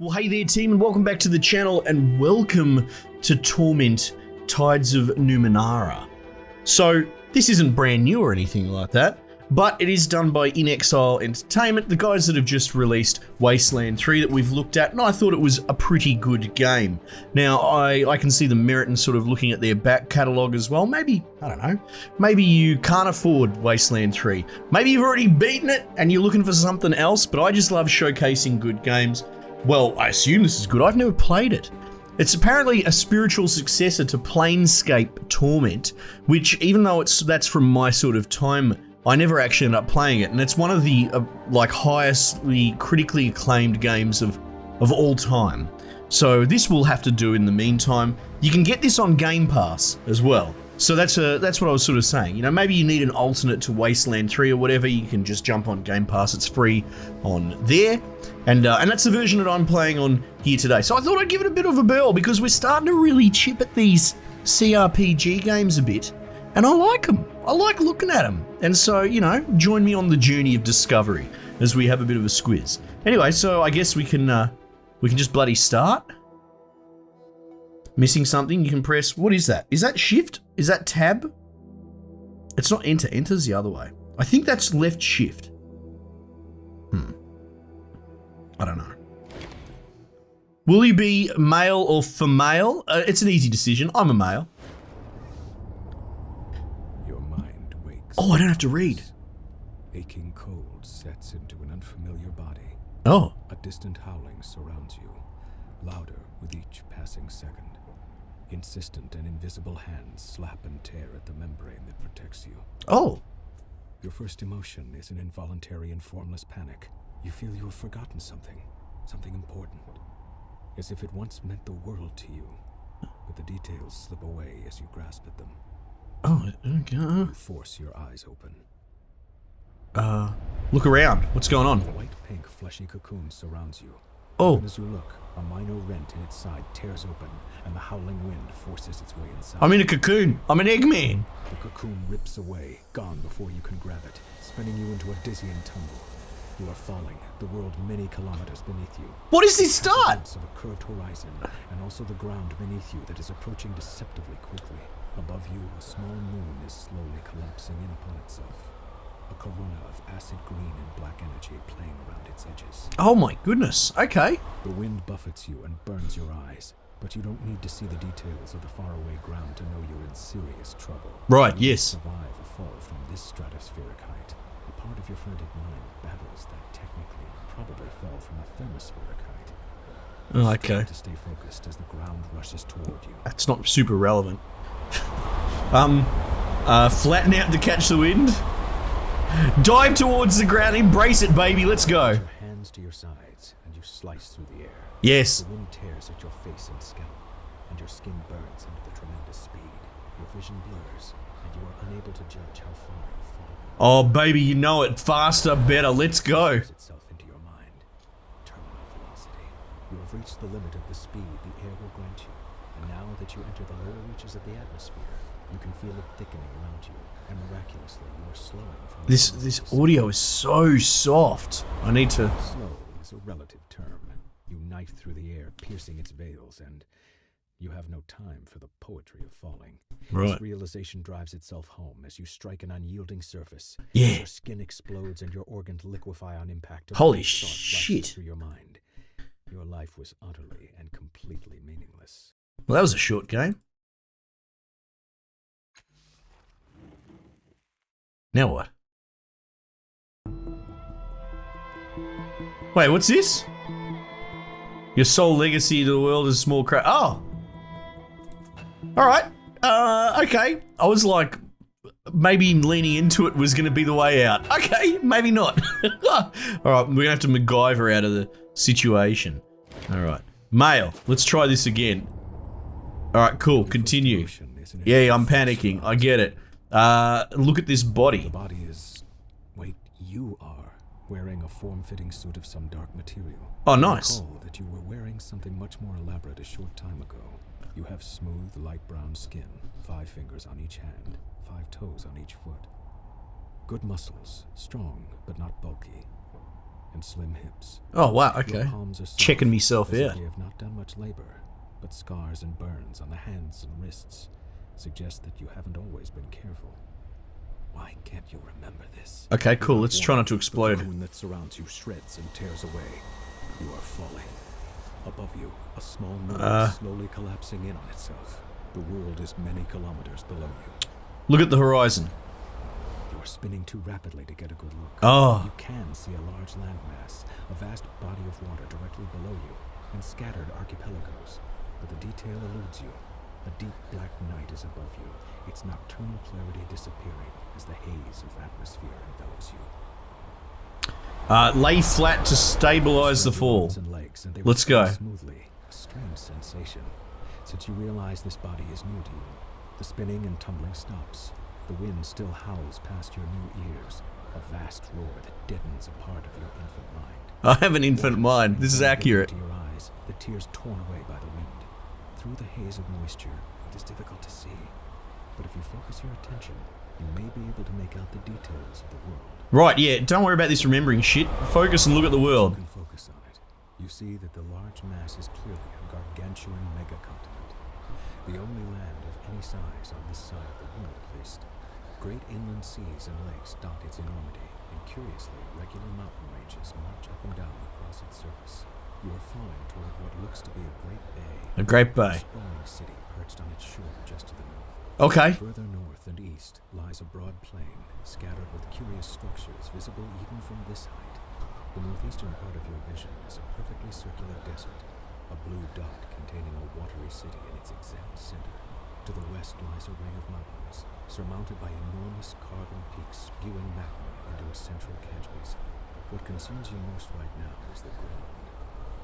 Well, hey there team, and welcome back to the channel, and welcome to Torment, Tides of Numenera. So, this isn't brand new or anything like that, but it is done by In Exile Entertainment, the guys that have just released Wasteland 3 that we've looked at, and I thought it was a pretty good game. Now, I can see the merit in sort of looking at their back catalogue as well. Maybe, I don't know, maybe you can't afford Wasteland 3. Maybe you've already beaten it and you're looking for something else, but I just love showcasing good games. Well, I assume this is good. I've never played it. It's apparently a spiritual successor to Planescape Torment, which even though that's from my sort of time, I never actually ended up playing it. And it's one of the highestly critically acclaimed games of all time. So this will have to do in the meantime. You can get this on Game Pass as well. So that's what I was sort of saying. You know, maybe you need an alternate to Wasteland 3 or whatever. You can just jump on Game Pass. It's free on there. And that's the version that I'm playing on here today. So I thought I'd give it a bit of a bell because we're starting to really chip at these CRPG games a bit. And I like them. I like looking at them. And so, you know, join me on the journey of discovery as we have a bit of a squiz. Anyway, so I guess we can just bloody start. Missing something, you can press, what is that? Is that shift? Is that tab? It's not enter, enter's the other way. I think that's left shift. I don't know. Will you be male or female? It's an easy decision. I'm a male. Your mind wakes. Oh, I don't have to read. Aching cold sets into an unfamiliar body. Oh. A distant howling surrounds you, louder with each passing second. Insistent and invisible hands slap and tear at the membrane that protects you. Oh. Your first emotion is an involuntary and formless panic. You feel you have forgotten something important, as if it once meant the world to you, but the details slip away as you grasp at them. Oh, okay. You force your eyes open. Look around. What's going on? A white-pink fleshy cocoon surrounds you. Oh. Even as you look, a minor rent in its side tears open, and the howling wind forces its way inside. I'm in a cocoon. I'm an Eggman. The cocoon rips away, gone before you can grab it, spinning you into a dizzying tumble. You are falling, the world many kilometers beneath you. What is this start? Of a curved horizon, and also the ground beneath you that is approaching deceptively quickly. Above you, a small moon is slowly collapsing in upon itself. A corona of acid green and black energy playing around its edges. Oh my goodness. Okay. The wind buffets you and burns your eyes, but you don't need to see the details of the faraway ground to know you're in serious trouble. Right, you yes. Survive a fall from this stratospheric height. A part of your frantic mind battles that technically probably fell from a thermospheric height. Oh, okay. To stay focused as the ground rushes toward you. That's not super relevant. Flatten out to catch the wind. Dive towards the ground, embrace it, baby, let's go. Your hands to your sides, and you slice through the air. Yes. The wind tears at your face and scalp, and your skin burns under the tremendous speed. Your vision blurs, and you are unable to judge how far you've fallen. Oh, baby, you know it. Faster, better, let's go. It itself into your mind. Terminal velocity. You have reached the limit of the speed the air will grant you, and now that you enter the lower reaches of the atmosphere, you can feel it thickening around you, and miraculously you are slowing from This audio is so soft. I need to... Slow is a relative term. You knife through the air, piercing its veils, and you have no time for the poetry of falling. Right. This realization drives itself home as you strike an unyielding surface. Yeah. Your skin explodes and your organs liquefy on impact. Holy Thought flashes shit. through your mind. Your life was utterly and completely meaningless. Well, that was a short game. Now what? Wait, what's this? Your sole legacy to the world is a small craft. Oh! Alright. Okay. I was like, maybe leaning into it was going to be the way out. Okay, maybe not. Alright, we're going to have to MacGyver out of the situation. Alright. Male. Let's try this again. Alright, cool. Continue. Yeah, I'm panicking. I get it. Look at this body. The body is... Wait, you are wearing a form-fitting suit of some dark material. Oh, nice. Recall that you were wearing something much more elaborate a short time ago. You have smooth, light brown skin, 5 fingers on each hand, 5 toes on each foot. Good muscles, strong but not bulky. and slim hips. Oh, wow, Your okay. palms are soft, Checking myself as if out. they have not done much labor, but scars and burns on the hands and wrists suggest that you haven't always been careful. Why can't you remember this? Okay, cool. Let's try not to explode. The cocoon that surrounds you shreds and tears away. You are falling. Above you, a small moon is slowly collapsing in on itself. The world is many kilometers below you. Look at the horizon. You are spinning too rapidly to get a good look. Oh. You can see a large landmass, a vast body of water directly below you, and scattered archipelagos. But the detail eludes you. A deep black night is above you, its nocturnal clarity disappearing as the haze of atmosphere envelops you. Lay flat to stabilize the fall. Let's go. Smoothly, a strange sensation. Since you realize this body is new to you, the spinning and tumbling stops. The wind still howls past your new ears, a vast roar that deadens a part of your infant mind. I have an infant mind. This is accurate. To your eyes, the tears torn away by the wind. Through the haze of moisture, it is difficult to see. But if you focus your attention, you may be able to make out the details of the world. Right, yeah, don't worry about this remembering shit. Focus and look at the world. You can focus on it. You see that the large mass is clearly a gargantuan megacontinent. The only land of any size on this side of the world, at least. Great inland seas and lakes dot its enormity, and curiously, regular mountain ranges march up and down across its surface. You are falling toward what looks to be a great bay. A great bay. A sprawling city perched on its shore just to the north. Okay. Further north and east lies a broad plain, scattered with curious structures visible even from this height. The northeastern part of your vision is a perfectly circular desert, a blue dot containing a watery city in its exact center. To the west lies a ring of mountains, surmounted by enormous carven peaks spewing magma into a central catch basin. What concerns you most right now is the ground.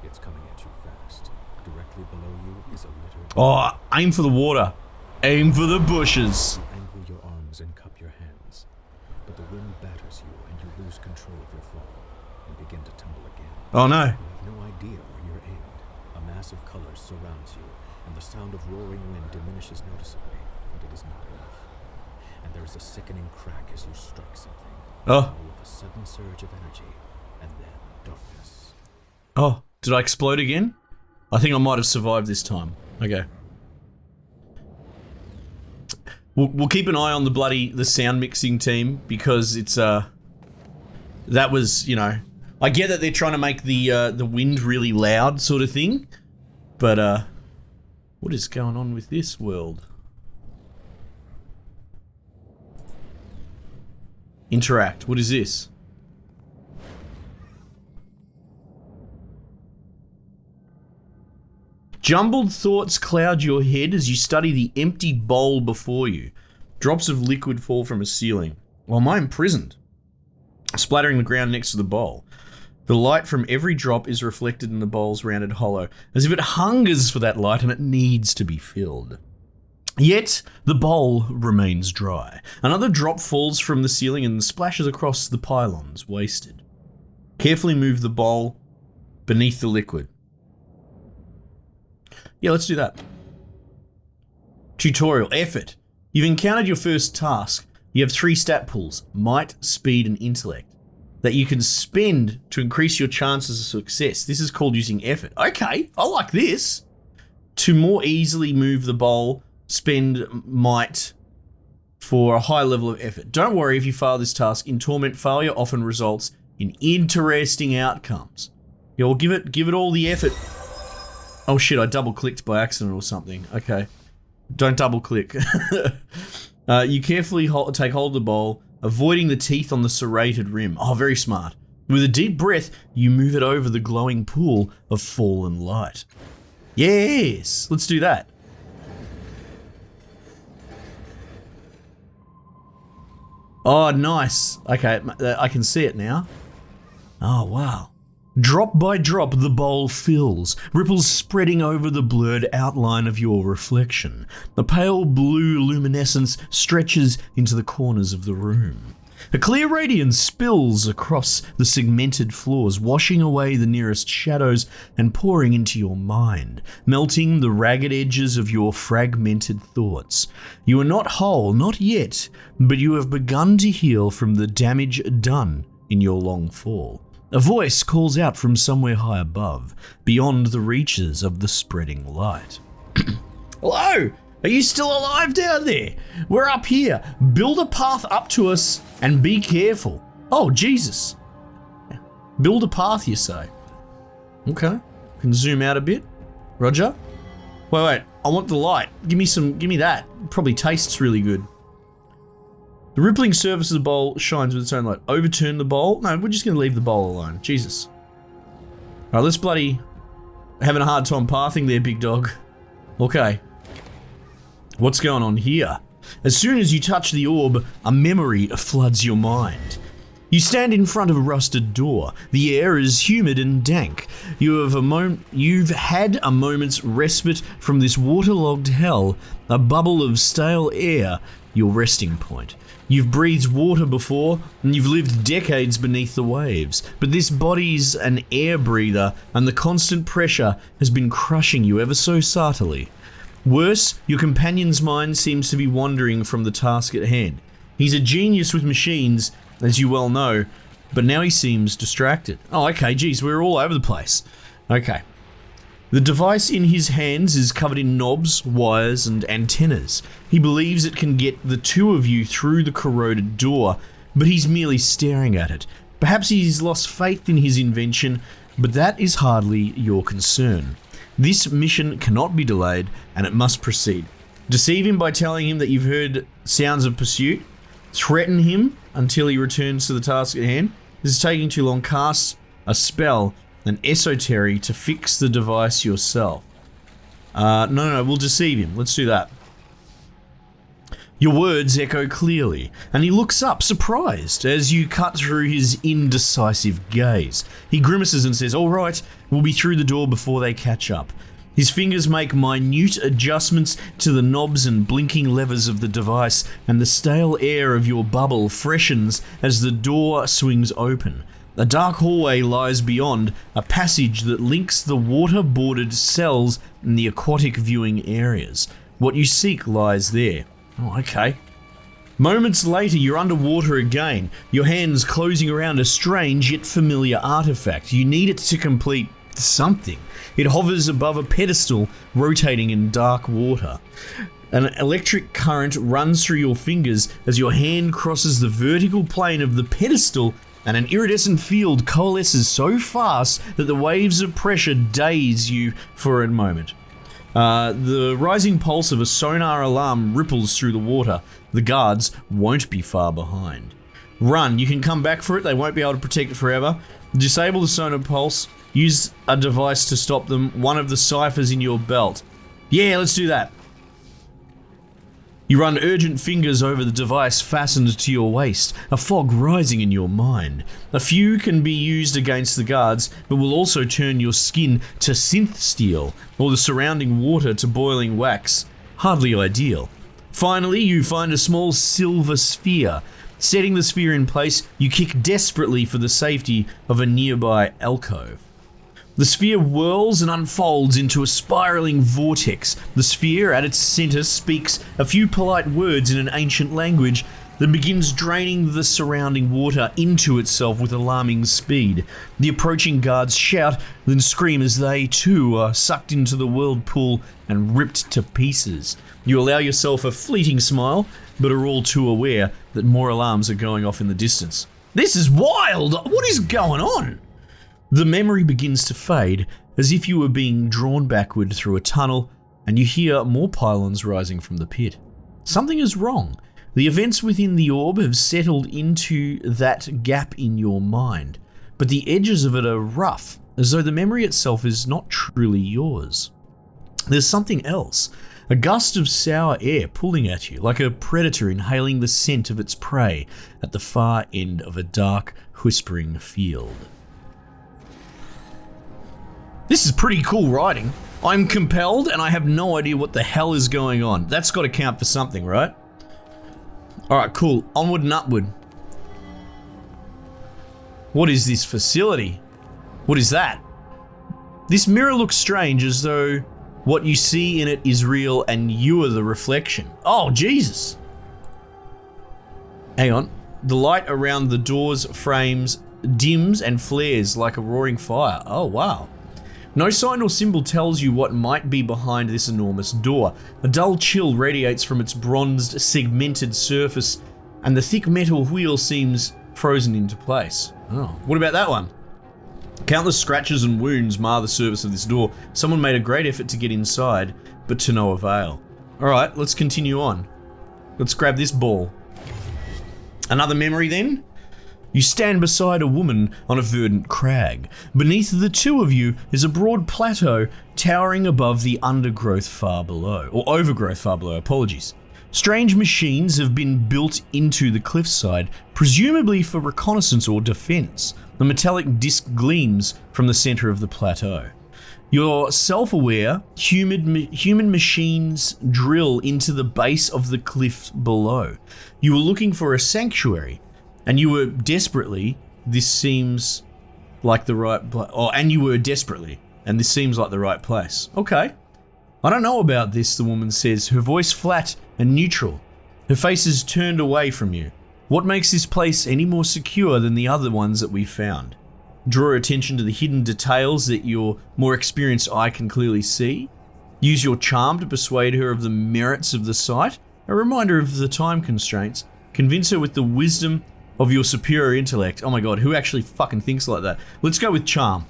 It's coming at you fast. Directly below you is a littered... Oh, aim for the water. Aim for the bushes. You angle your arms and cup your hands, but the wind batters you and you lose control of your fall and begin to tumble again. Oh no. You have no idea where you're aimed. A mass of colors surrounds you, and the sound of roaring wind diminishes noticeably, but it is not enough. And there is a sickening crack as you strike something. Oh. With a sudden surge of energy, and then darkness. Oh, did I explode again? I think I might have survived this time. Okay. We'll keep an eye on the sound mixing team, because it's that was, you know, I get that they're trying to make the wind really loud sort of thing, but what is going on with this world? Interact. What is this? Jumbled thoughts cloud your head as you study the empty bowl before you. Drops of liquid fall from a ceiling. Well, am I imprisoned? Splattering the ground next to the bowl. The light from every drop is reflected in the bowl's rounded hollow, as if it hungers for that light and it needs to be filled. Yet, the bowl remains dry. Another drop falls from the ceiling and splashes across the pylons, wasted. Carefully move the bowl beneath the liquid. Yeah, let's do that. Tutorial. Effort. You've encountered your first task. You have 3 stat pools, might, speed, and intellect, that you can spend to increase your chances of success. This is called using effort. Okay, I like this. To more easily move the bowl, spend might for a high level of effort. Don't worry if you fail this task. In Torment, failure often results in interesting outcomes. Yeah, well, give it all the effort. Oh shit, I double-clicked by accident or something. Okay. Don't double-click. You carefully take hold of the bowl, avoiding the teeth on the serrated rim. Oh, very smart. With a deep breath, you move it over the glowing pool of fallen light. Yes! Let's do that. Oh, nice. Okay, I can see it now. Oh, wow. Drop by drop, the bowl fills, ripples spreading over the blurred outline of your reflection. The pale blue luminescence stretches into the corners of the room. A clear radiance spills across the segmented floors, washing away the nearest shadows and pouring into your mind, melting the ragged edges of your fragmented thoughts. You are not whole, not yet, but you have begun to heal from the damage done in your long fall. A voice calls out from somewhere high above, beyond the reaches of the spreading light. Hello? Are you still alive down there? We're up here. Build a path up to us and be careful. Oh, Jesus. Build a path, you say? Okay. Can zoom out a bit. Roger. Wait. I want the light. Give me that. Probably tastes really good. The rippling surface of the bowl shines with its own light. Overturn the bowl? No, we're just going to leave the bowl alone. Jesus. Alright, let's bloody... Having a hard time pathing there, big dog. Okay. What's going on here? As soon as you touch the orb, a memory floods your mind. You stand in front of a rusted door. The air is humid and dank. You've had a moment's respite from this waterlogged hell, a bubble of stale air, your resting point. You've breathed water before, and you've lived decades beneath the waves, but this body's an air breather, and the constant pressure has been crushing you ever so subtly. Worse, your companion's mind seems to be wandering from the task at hand. He's a genius with machines, as you well know, but now he seems distracted. Oh, okay, geez, we're all over the place. Okay. The device in his hands is covered in knobs, wires, and antennas. He believes it can get the two of you through the corroded door, but he's merely staring at it. Perhaps he's lost faith in his invention, but that is hardly your concern. This mission cannot be delayed, and it must proceed. Deceive him by telling him that you've heard sounds of pursuit. Threaten him until he returns to the task at hand. This is taking too long. Cast a spell, an esoteric, to fix the device yourself. No, we'll deceive him. Let's do that. Your words echo clearly, and he looks up, surprised, as you cut through his indecisive gaze. He grimaces and says, "All right, we'll be through the door before they catch up." His fingers make minute adjustments to the knobs and blinking levers of the device, and the stale air of your bubble freshens as the door swings open. A dark hallway lies beyond, a passage that links the water-bordered cells and the aquatic viewing areas. What you seek lies there. Oh, okay. Moments later, you're underwater again, your hands closing around a strange yet familiar artifact. You need it to complete something. It hovers above a pedestal, rotating in dark water. An electric current runs through your fingers as your hand crosses the vertical plane of the pedestal, and an iridescent field coalesces so fast that the waves of pressure daze you for a moment. The rising pulse of a sonar alarm ripples through the water. The guards won't be far behind. Run, you can come back for it, they won't be able to protect it forever. Disable the sonar pulse. Use a device to stop them, one of the ciphers in your belt. Yeah, let's do that. You run urgent fingers over the device fastened to your waist, a fog rising in your mind. A few can be used against the guards, but will also turn your skin to synth steel, or the surrounding water to boiling wax. Hardly ideal. Finally, you find a small silver sphere. Setting the sphere in place, you kick desperately for the safety of a nearby alcove. The sphere whirls and unfolds into a spiraling vortex. The sphere at its center speaks a few polite words in an ancient language, then begins draining the surrounding water into itself with alarming speed. The approaching guards shout, then scream as they too are sucked into the whirlpool and ripped to pieces. You allow yourself a fleeting smile, but are all too aware that more alarms are going off in the distance. This is wild! What is going on? The memory begins to fade, as if you were being drawn backward through a tunnel, and you hear more pylons rising from the pit. Something is wrong. The events within the orb have settled into that gap in your mind, but the edges of it are rough, as though the memory itself is not truly yours. There's something else, a gust of sour air pulling at you, like a predator inhaling the scent of its prey at the far end of a dark, whispering field. This is pretty cool writing. I'm compelled and I have no idea what the hell is going on. That's got to count for something, right? Alright, cool. Onward and upward. What is this facility? What is that? This mirror looks strange, as though what you see in it is real and you are the reflection. Oh, Jesus. Hang on. The light around the door's frames dims and flares like a roaring fire. Oh, wow. No sign or symbol tells you what might be behind this enormous door. A dull chill radiates from its bronzed, segmented surface, and the thick metal wheel seems frozen into place. Oh, what about that one? Countless scratches and wounds mar the surface of this door. Someone made a great effort to get inside, but to no avail. Alright, let's continue on. Let's grab this ball. Another memory then? You stand beside a woman on a verdant crag. Beneath the two of you is a broad plateau towering above the undergrowth far below, or overgrowth far below, apologies. Strange machines have been built into the cliffside, presumably for reconnaissance or defense. The metallic disc gleams from the center of the plateau. Your self-aware, human machines drill into the base of the cliff below. You were looking for a sanctuary, and you were desperately, this seems like the right place. Oh, and you were desperately, and this seems like the right place. Okay. I don't know about this, the woman says, her voice flat and neutral. Her face is turned away from you. What makes this place any more secure than the other ones that we've found? Draw attention to the hidden details that your more experienced eye can clearly see. Use your charm to persuade her of the merits of the site, a reminder of the time constraints. Convince her with the wisdom of your superior intellect. Oh my god, who actually fucking thinks like that? Let's go with charm.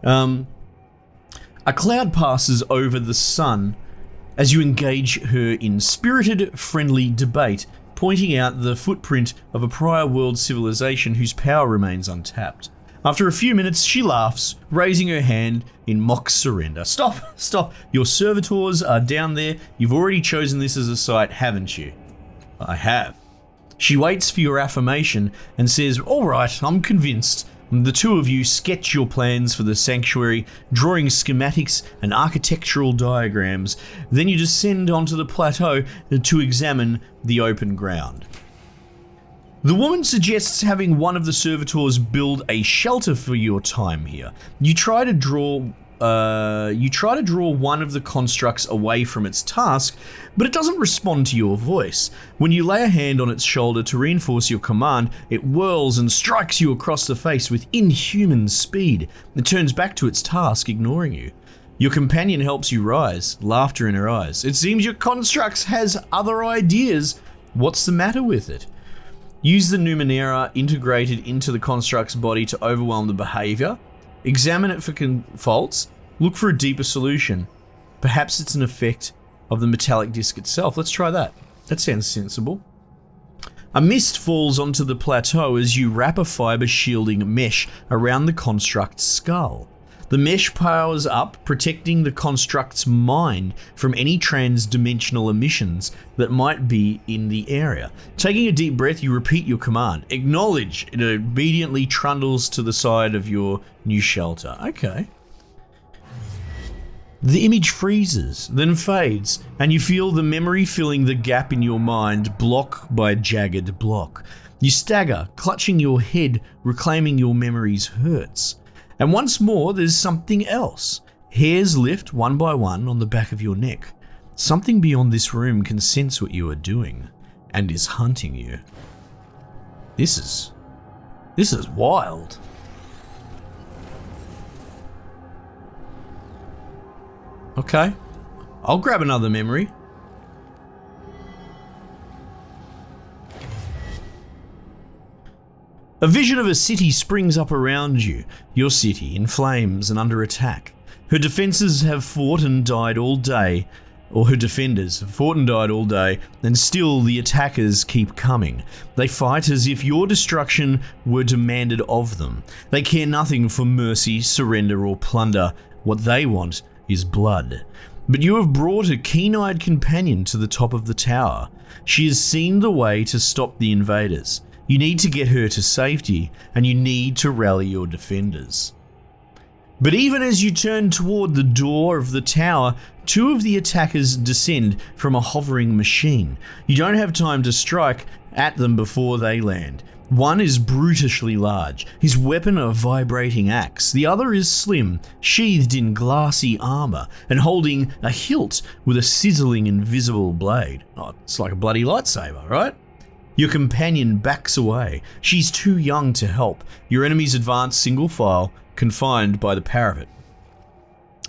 A cloud passes over the sun as you engage her in spirited, friendly debate, pointing out the footprint of a prior world civilization whose power remains untapped. After a few minutes, she laughs, raising her hand in mock surrender. Stop. Your servitors are down there. You've already chosen this as a site, haven't you? I have. She waits for your affirmation and says, all right, I'm convinced. The two of you sketch your plans for the sanctuary, drawing schematics and architectural diagrams. Then you descend onto the plateau to examine the open ground. The woman suggests having one of the servitors build a shelter for your time here. You try to draw one of the constructs away from its task, but it doesn't respond to your voice. When you lay a hand on its shoulder to reinforce your command, it whirls and strikes you across the face with inhuman speed. It turns back to its task, ignoring you. Your companion helps you rise, laughter in her eyes. It seems your construct has other ideas. What's the matter with it? Use the Numenera integrated into the construct's body to overwhelm the behavior. Examine it for faults. Look for a deeper solution. Perhaps it's an effect of the metallic disc itself. Let's try that. That sounds sensible. A mist falls onto the plateau as you wrap a fiber shielding mesh around the construct's skull. The mesh powers up, protecting the construct's mind from any trans-dimensional emissions that might be in the area. Taking a deep breath, you repeat your command. Acknowledge. It obediently trundles to the side of your new shelter. Okay. The image freezes, then fades, and you feel the memory filling the gap in your mind, block by jagged block. You stagger, clutching your head, reclaiming your memory's hurts. And once more, there's something else. Hairs lift one by one on the back of your neck. Something beyond this room can sense what you are doing, and is hunting you. This is wild. Okay, I'll grab another memory. A vision of a city springs up around you, your city in flames and under attack. Her defenses have fought and died all day, or her defenders have fought and died all day, and still the attackers keep coming. They fight as if your destruction were demanded of them. They care nothing for mercy, surrender, or plunder. What they want is blood. But you have brought a keen-eyed companion to the top of the tower. She has seen the way to stop the invaders. You need to get her to safety, and you need to rally your defenders. But even as you turn toward the door of the tower, two of the attackers descend from a hovering machine. You don't have time to strike at them before they land. One is brutishly large, his weapon a vibrating axe. The other is slim, sheathed in glassy armor, and holding a hilt with a sizzling invisible blade. Oh, it's like a bloody lightsaber, right? Your companion backs away. She's too young to help. Your enemies advance single file, confined by the parapet.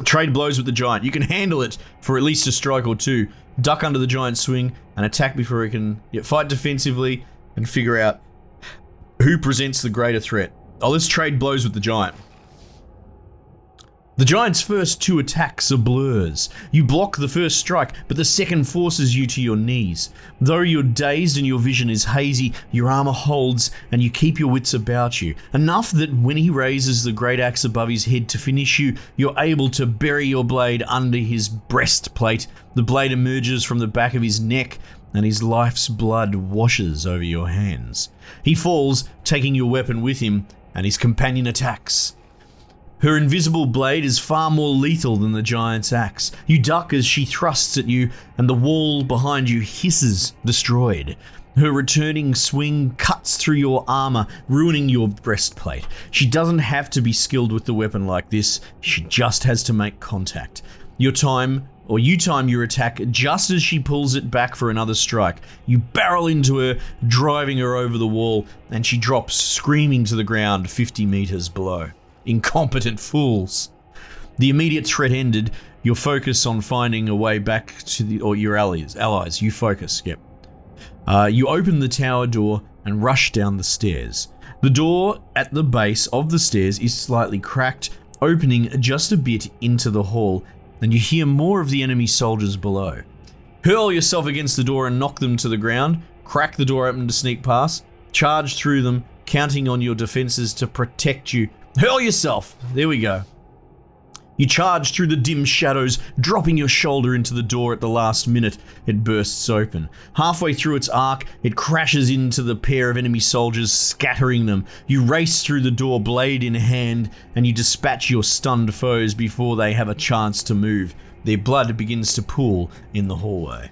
Trade blows with the giant. You can handle it for at least a strike or two. Duck under the giant's swing and attack before he can fight defensively and figure out who presents the greater threat. Oh, let's trade blows with the giant. The giant's first 2 attacks are blurs. You block the first strike, but the second forces you to your knees. Though you're dazed and your vision is hazy, your armor holds and you keep your wits about you. Enough that when he raises the great axe above his head to finish you, you're able to bury your blade under his breastplate. The blade emerges from the back of his neck and his life's blood washes over your hands. He falls, taking your weapon with him, and his companion attacks. Her invisible blade is far more lethal than the giant's axe. You duck as she thrusts at you, and the wall behind you hisses, destroyed. Her returning swing cuts through your armor, ruining your breastplate. She doesn't have to be skilled with the weapon like this, she just has to make contact. You time your attack just as she pulls it back for another strike. You barrel into her, driving her over the wall, and she drops screaming to the ground 50 meters below. Incompetent fools. The immediate threat ended. Your focus on finding a way back to your allies. You focus, yep. You open the tower door and rush down the stairs. The door at the base of the stairs is slightly cracked, opening just a bit into the hall, and you hear more of the enemy soldiers below. Hurl yourself against the door and knock them to the ground. Crack the door open to sneak past. Charge through them, counting on your defenses to protect you. Hurl yourself! There we go. You charge through the dim shadows, dropping your shoulder into the door at the last minute. It bursts open. Halfway through its arc, it crashes into the pair of enemy soldiers, scattering them. You race through the door, blade in hand, and you dispatch your stunned foes before they have a chance to move. Their blood begins to pool in the hallway.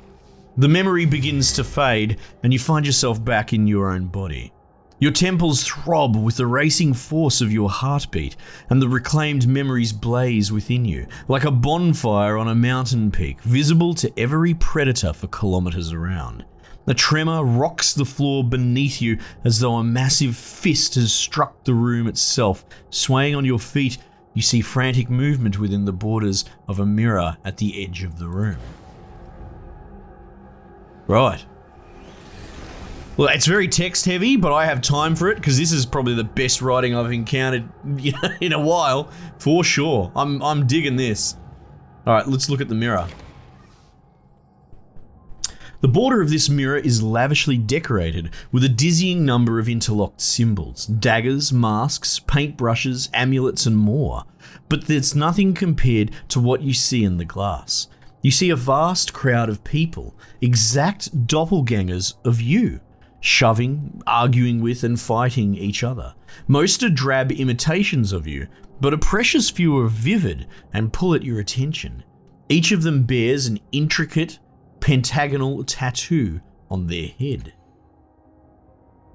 The memory begins to fade, and you find yourself back in your own body. Your temples throb with the racing force of your heartbeat, and the reclaimed memories blaze within you, like a bonfire on a mountain peak, visible to every predator for kilometers around. A tremor rocks the floor beneath you as though a massive fist has struck the room itself. Swaying on your feet, you see frantic movement within the borders of a mirror at the edge of the room. Right. Well, it's very text heavy, but I have time for it because this is probably the best writing I've encountered in a while, for sure. I'm digging this. All right, let's look at the mirror. The border of this mirror is lavishly decorated with a dizzying number of interlocked symbols, daggers, masks, paintbrushes, amulets, and more. But there's nothing compared to what you see in the glass. You see a vast crowd of people, exact doppelgangers of you, shoving, arguing with, and fighting each other. Most are drab imitations of you, but a precious few are vivid and pull at your attention. Each of them bears an intricate, pentagonal tattoo on their head.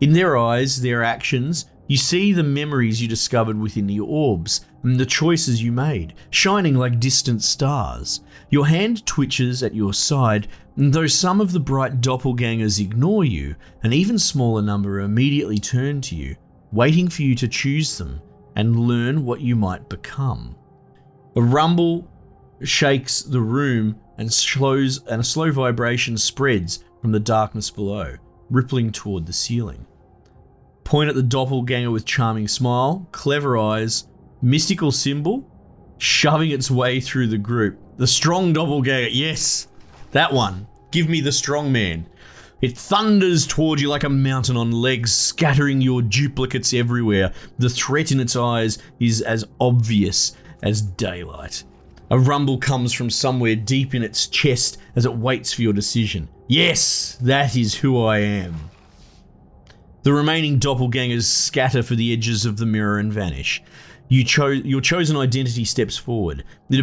In their eyes, their actions, you see the memories you discovered within the orbs and the choices you made, shining like distant stars. Your hand twitches at your side, and though some of the bright doppelgangers ignore you, an even smaller number immediately turn to you, waiting for you to choose them and learn what you might become. A rumble shakes the room and a slow vibration spreads from the darkness below, rippling toward the ceiling. Point at the doppelganger with charming smile, clever eyes, mystical symbol, shoving its way through the group. The strong doppelganger, yes, that one. Give me the strong man. It thunders toward you like a mountain on legs, scattering your duplicates everywhere. The threat in its eyes is as obvious as daylight. A rumble comes from somewhere deep in its chest as it waits for your decision. Yes, that is who I am. The remaining doppelgangers scatter for the edges of the mirror and vanish. Your chosen identity steps forward. Its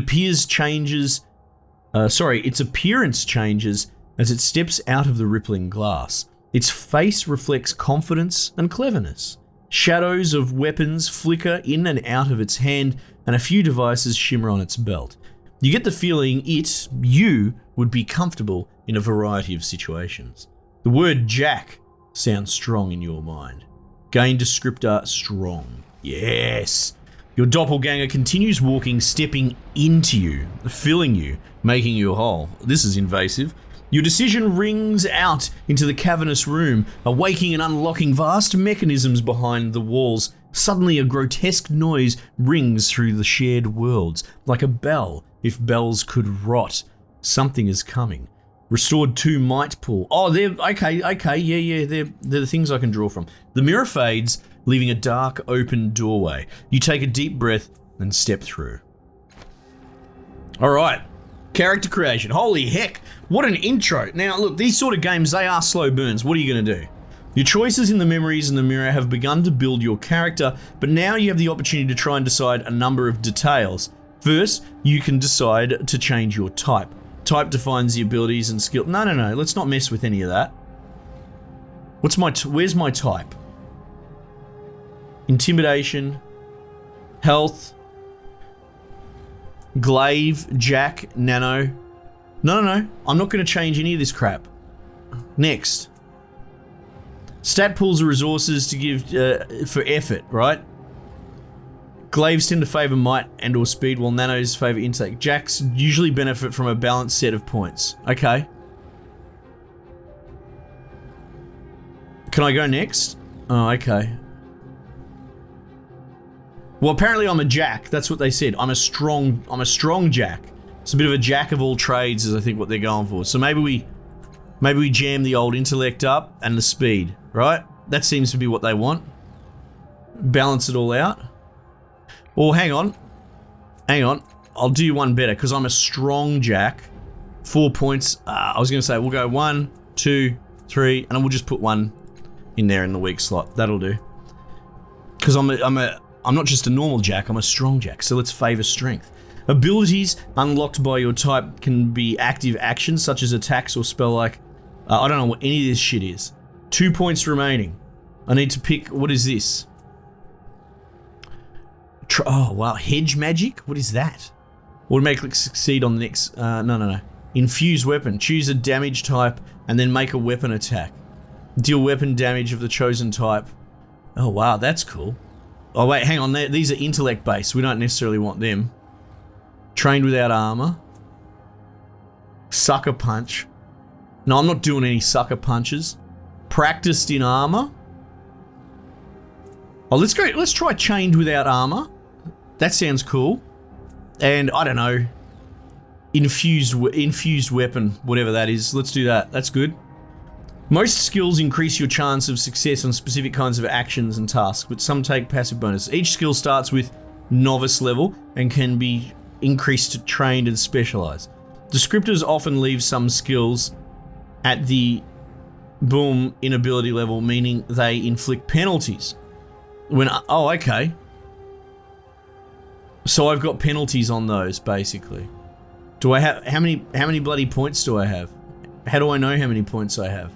appearance changes as it steps out of the rippling glass. Its face reflects confidence and cleverness. Shadows of weapons flicker in and out of its hand, and a few devices shimmer on its belt. You get the feeling you would be comfortable in a variety of situations. The word Jack sounds strong in your mind. Gain descriptor strong. Yes. Your doppelganger continues walking, stepping into you, filling you, making you whole. This is invasive. Your decision rings out into the cavernous room, awaking and unlocking vast mechanisms behind the walls. Suddenly a grotesque noise rings through the shared worlds, like a bell, if bells could rot. Something is coming. Restored 2 might pool. Oh, they're okay, yeah, they're the things I can draw from. The mirror fades, leaving a dark, open doorway. You take a deep breath and step through. All right, character creation. Holy heck, what an intro. Now, look, these sort of games, they are slow burns. What are you going to do? Your choices in the memories in the mirror have begun to build your character, but now you have the opportunity to try and decide a number of details. First, you can decide to change your type. Type defines the abilities and skill. No, let's not mess with any of that. Where's my type? Intimidation, health, glaive, jack, nano. No, I'm not going to change any of this crap. Next. Stat pools are resources to give for effort, right? Glaives tend to favour might and or speed, while nanos favour intake. Jacks usually benefit from a balanced set of points. Okay. Can I go next? Oh, okay. Well, apparently I'm a jack. That's what they said. I'm a strong jack. It's a bit of a jack of all trades, is I think what they're going for. So maybe we jam the old intellect up and the speed, right? That seems to be what they want. Balance it all out. Oh, hang on. I'll do you one better because I'm a strong jack. 4 points. I was going to say we'll go 1, 2, 3, and we'll just put 1 in there in the weak slot. That'll do. Because I'm not just a normal jack. I'm a strong jack. So let's favor strength. Abilities unlocked by your type can be active actions such as attacks or spell like. I don't know what any of this shit is. 2 points remaining. I need to pick. What is this? Oh, wow. Hedge magic? What is that? Automatically succeed on the next... No. Infuse weapon. Choose a damage type and then make a weapon attack. Deal weapon damage of the chosen type. Oh, wow. That's cool. Oh, wait. Hang on. These are intellect based. We don't necessarily want them. Trained without armor. Sucker punch. No, I'm not doing any sucker punches. Practiced in armor. Oh, let's go. Let's try chained without armor. That sounds cool. And I don't know, infused weapon, whatever that is. Let's do that. That's good. Most skills increase your chance of success on specific kinds of actions and tasks, but some take passive bonus. Each skill starts with novice level and can be increased to trained and specialized. Descriptors often leave some skills at the boom inability level, meaning they inflict penalties. Oh, okay. So I've got penalties on those, basically. Do I have how many bloody points do I have? How do I know how many points I have?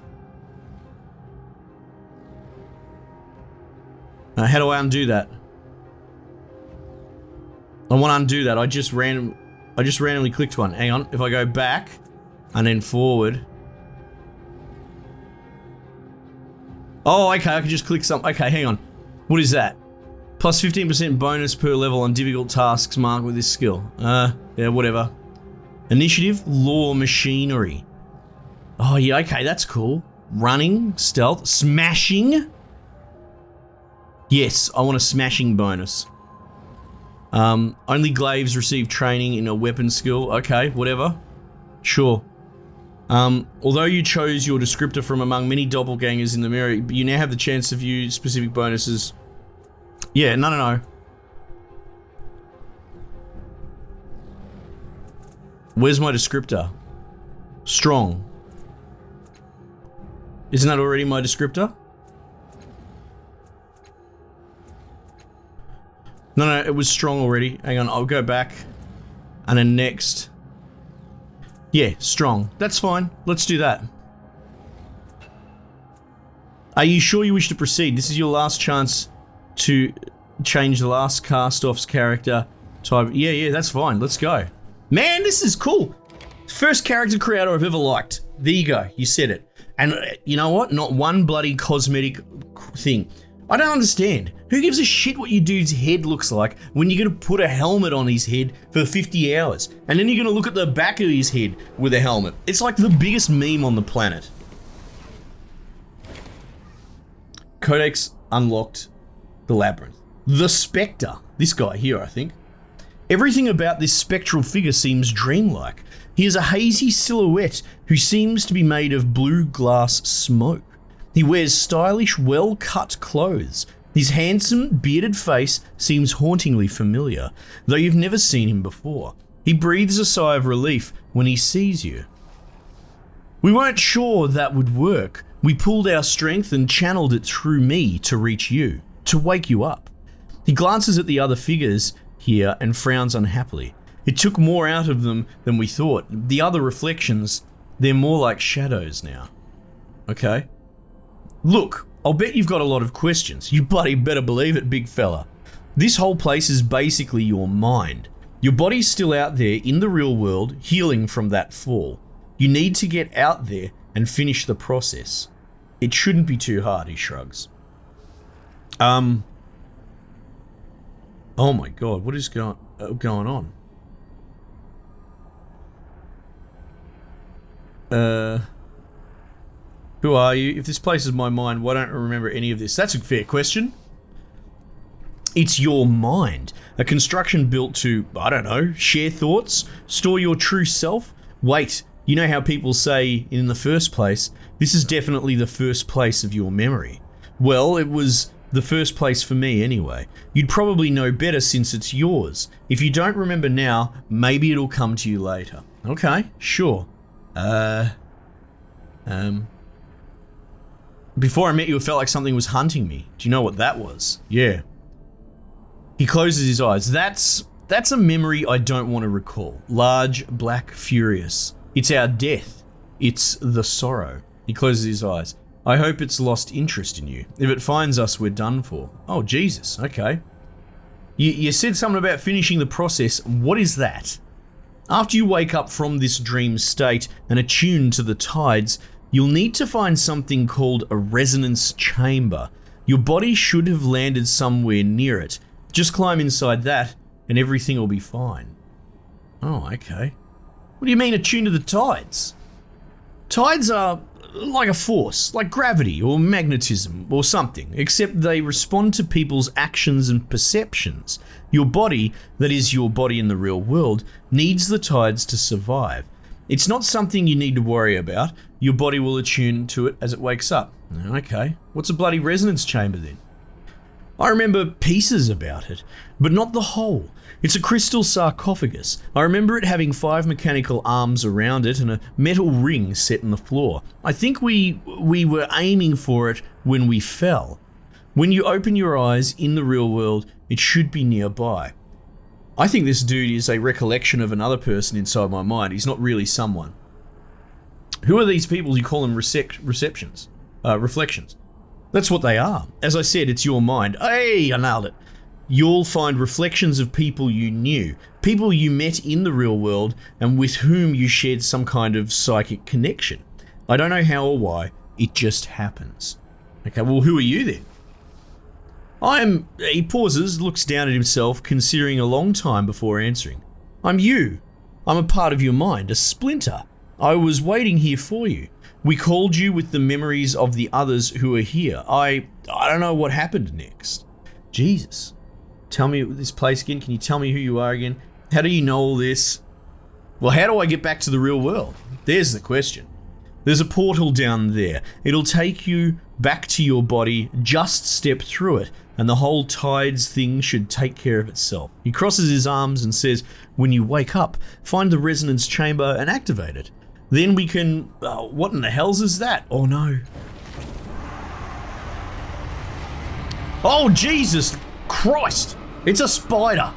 How do I undo that? I want to undo that. I just randomly clicked one. Hang on. If I go back and then forward. Oh, okay. I can just click something. Okay, hang on. What is that? Plus 15% bonus per level on difficult tasks marked with this skill. Yeah, whatever. Initiative, law, machinery. Oh, yeah, okay, that's cool. Running, stealth, smashing. Yes, I want a smashing bonus. Only glaives receive training in a weapon skill. Okay, whatever. Sure. Although you chose your descriptor from among many doppelgangers in the mirror, you now have the chance to view specific bonuses. Yeah, no. Where's my descriptor? Strong. Isn't that already my descriptor? No, it was strong already. Hang on, I'll go back. And then next. Yeah, strong. That's fine. Let's do that. Are you sure you wish to proceed? This is your last chance to change the last cast-off's character type. Yeah, that's fine. Let's go. Man, this is cool. First character creator I've ever liked. There you go. You said it. And you know what? Not one bloody cosmetic thing. I don't understand. Who gives a shit what your dude's head looks like when you're going to put a helmet on his head for 50 hours? And then you're going to look at the back of his head with a helmet. It's like the biggest meme on the planet. Codex unlocked the labyrinth. The Spectre. This guy here, I think. Everything about this spectral figure seems dreamlike. He is a hazy silhouette who seems to be made of blue glass smoke. He wears stylish, well-cut clothes. His handsome, bearded face seems hauntingly familiar, though you've never seen him before. He breathes a sigh of relief when he sees you. We weren't sure that would work. We pulled our strength and channeled it through me to reach you, to wake you up. He glances at the other figures here and frowns unhappily. It took more out of them than we thought. The other reflections, they're more like shadows now. Okay? Look, I'll bet you've got a lot of questions. You bloody better believe it, big fella. This whole place is basically your mind. Your body's still out there in the real world, healing from that fall. You need to get out there and finish the process. It shouldn't be too hard, he shrugs. Oh my god, what is going on? Who are you? If this place is my mind, why don't I remember any of this? That's a fair question. It's your mind. A construction built to, I don't know, share thoughts, store your true self. Wait, you know how people say in the first place, this is definitely the first place of your memory. Well, it was the first place for me anyway. You'd probably know better since it's yours. If you don't remember now, maybe it'll come to you later. Okay, sure. Before I met you, it felt like something was hunting me. Do you know what that was? Yeah. He closes his eyes. That's a memory I don't want to recall. Large, black, furious. It's our death. It's the sorrow. He closes his eyes. I hope it's lost interest in you. If it finds us, we're done for. Oh, Jesus. Okay. You said something about finishing the process. What is that? After you wake up from this dream state and attune to the tides, you'll need to find something called a resonance chamber. Your body should have landed somewhere near it. Just climb inside that and everything will be fine. Oh, okay. What do you mean attune to the tides? Tides are like a force, like gravity or magnetism or something, except they respond to people's actions and perceptions. Your body, that is your body in the real world, needs the tides to survive. It's not something you need to worry about. Your body will attune to it as it wakes up. Okay, what's a bloody resonance chamber then? I remember pieces about it, but not the whole. It's a crystal sarcophagus. I remember it having 5 mechanical arms around it and a metal ring set in the floor. I think we were aiming for it when we fell. When you open your eyes in the real world, it should be nearby. I think this dude is a recollection of another person inside my mind. He's not really someone. Who are these people you call them reflections? That's what they are. As I said, it's your mind. Hey, I nailed it. You'll find reflections of people you knew, people you met in the real world and with whom you shared some kind of psychic connection. I don't know how or why, it just happens. Okay, well, who are you then? He pauses, looks down at himself, considering a long time before answering. I'm you. I'm a part of your mind, a splinter. I was waiting here for you. We called you with the memories of the others who are here. I don't know what happened next. Jesus. Tell me this place again. Can you tell me who you are again? How do you know all this? Well, how do I get back to the real world? There's the question. There's a portal down there. It'll take you back to your body. Just step through it, and the whole tides thing should take care of itself. He crosses his arms and says, when you wake up, find the resonance chamber and activate it. Then we can... what in the hell's is that? Oh no. Oh Jesus Christ! It's a spider!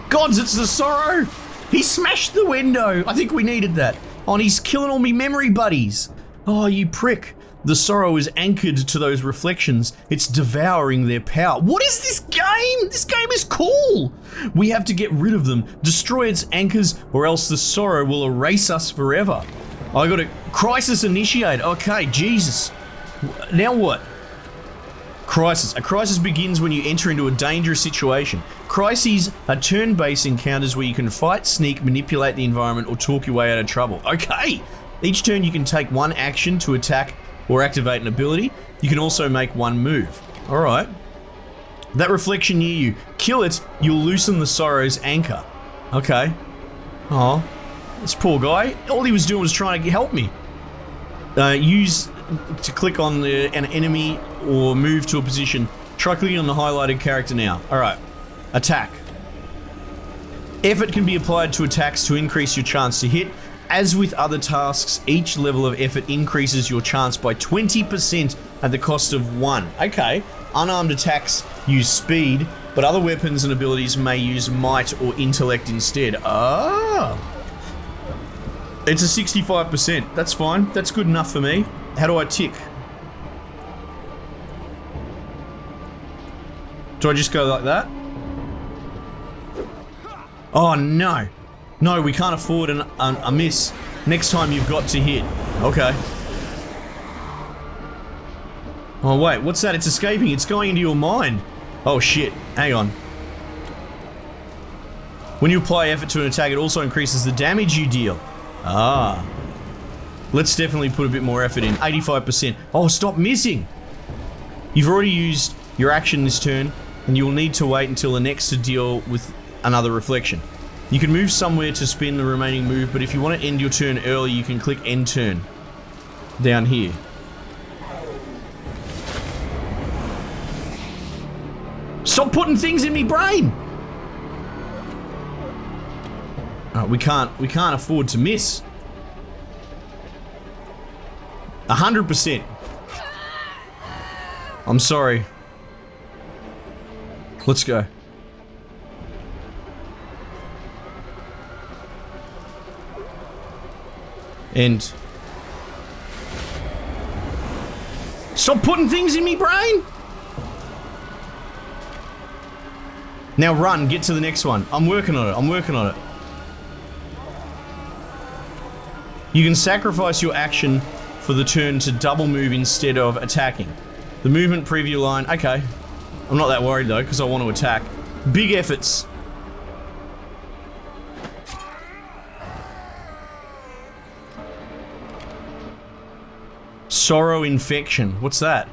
Gods, it's the sorrow! He smashed the window! I think we needed that. Oh, and he's killing all me memory buddies! Oh, you prick. The sorrow is anchored to those reflections. It's devouring their power. What is this game? This game is cool! We have to get rid of them, destroy its anchors, or else the sorrow will erase us forever. I got a crisis initiate. Okay, Jesus. Now what? Crisis. A crisis begins when you enter into a dangerous situation. Crises are turn-based encounters where you can fight, sneak, manipulate the environment, or talk your way out of trouble. Okay. Each turn you can take one action to attack or activate an ability. You can also make one move. Alright. That reflection near you. Kill it, you'll loosen the sorrow's anchor. Okay. Oh. This poor guy. All he was doing was trying to help me. Use to click on an enemy or move to a position. Try clicking on the highlighted character now. Alright. Attack. Effort can be applied to attacks to increase your chance to hit. As with other tasks, each level of effort increases your chance by 20% at the cost of 1. Okay. Unarmed attacks use speed, but other weapons and abilities may use might or intellect instead. Ah. It's a 65%. That's fine. That's good enough for me. How do I tick? Do I just go like that? Oh no. No, we can't afford a miss. Next time you've got to hit. Okay. Oh wait, what's that? It's escaping. It's going into your mind. Oh shit. Hang on. When you apply effort to an attack, it also increases the damage you deal. Ah. Let's definitely put a bit more effort in. 85%. Oh, stop missing! You've already used your action this turn, and you will need to wait until the next to deal with another reflection. You can move somewhere to spin the remaining move, but if you want to end your turn early, you can click end turn. Down here. Stop putting things in me brain! We can't afford to miss. 100%. I'm sorry. Let's go. End. Stop putting things in me brain! Now run, get to the next one. I'm working on it, I'm working on it. You can sacrifice your action for the turn to double move instead of attacking. The movement preview line, okay. I'm not that worried though, because I want to attack. Big efforts. Sorrow infection, what's that?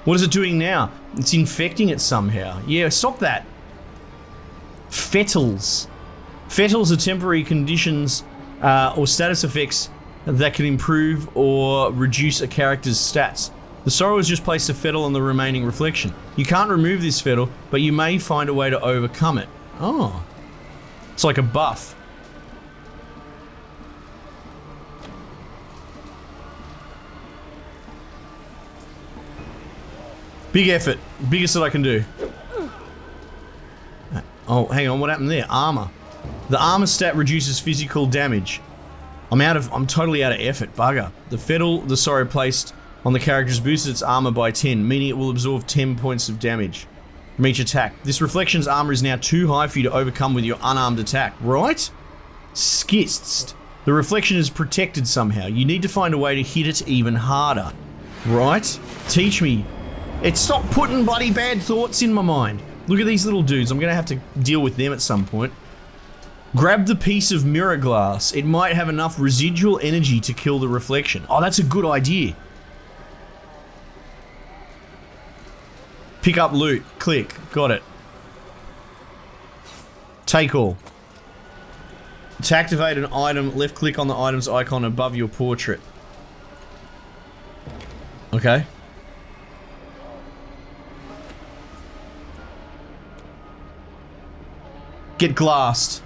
What is it doing now? It's infecting it somehow. Yeah, stop that. Fettles. Fettles are temporary conditions or status effects that can improve or reduce a character's stats. The sorrow has just placed a fettle on the remaining reflection. You can't remove this fettle, but you may find a way to overcome it. Oh. It's like a buff. Big effort. Biggest that I can do. Oh, hang on, what happened there? Armor. The armor stat reduces physical damage. I'm totally out of effort, bugger. The fettle the sorrow placed on the character's boosted its armor by 10, meaning it will absorb 10 points of damage from each attack. This reflection's armor is now too high for you to overcome with your unarmed attack, right? Skitst. The reflection is protected somehow. You need to find a way to hit it even harder, right? Teach me. Stop putting bloody bad thoughts in my mind. Look at these little dudes. I'm gonna have to deal with them at some point. Grab the piece of mirror glass. It might have enough residual energy to kill the reflection. Oh, that's a good idea. Pick up loot. Click. Got it. Take all. To activate an item, left click on the item's icon above your portrait. Okay. Get glassed.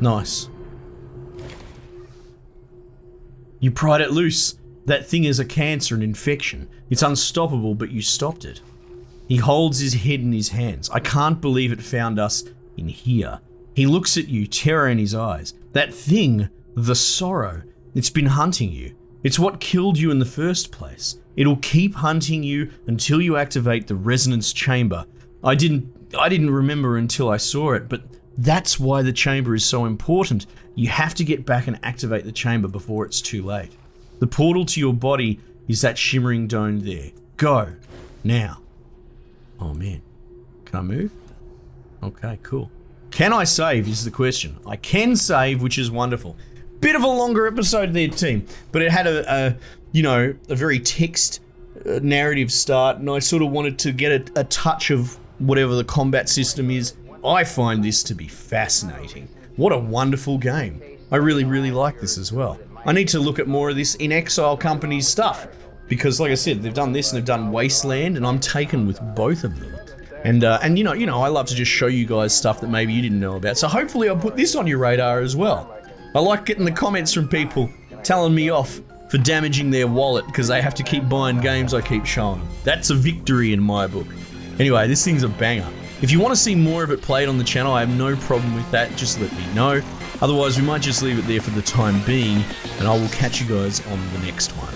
Nice. You pried it loose. That thing is a cancer, an infection. It's unstoppable, but you stopped it. He holds his head in his hands. I can't believe it found us in here. He looks at you, terror in his eyes. That thing, the sorrow, it's been hunting you. It's what killed you in the first place. It'll keep hunting you until you activate the resonance chamber. I didn't I didn't remember until I saw it, but that's why the chamber is so important. You have to get back and activate the chamber before it's too late. The portal to your body is that shimmering dome there. Go. Now. Oh man. Can I move? Okay, cool. Can I save is the question. I can save, which is wonderful. Bit of a longer episode there, team, but it had a very text narrative start, and I sort of wanted to get a touch of whatever the combat system is. I find this to be fascinating. What a wonderful game. I really, really like this as well. I need to look at more of this In Exile Company's stuff, because like I said, they've done this and they've done Wasteland, and I'm taken with both of them. And you know, I love to just show you guys stuff that maybe you didn't know about. So hopefully I'll put this on your radar as well. I like getting the comments from people telling me off for damaging their wallet because they have to keep buying games I keep showing them. That's a victory in my book. Anyway, this thing's a banger. If you want to see more of it played on the channel, I have no problem with that. Just let me know. Otherwise, we might just leave it there for the time being, and I will catch you guys on the next one.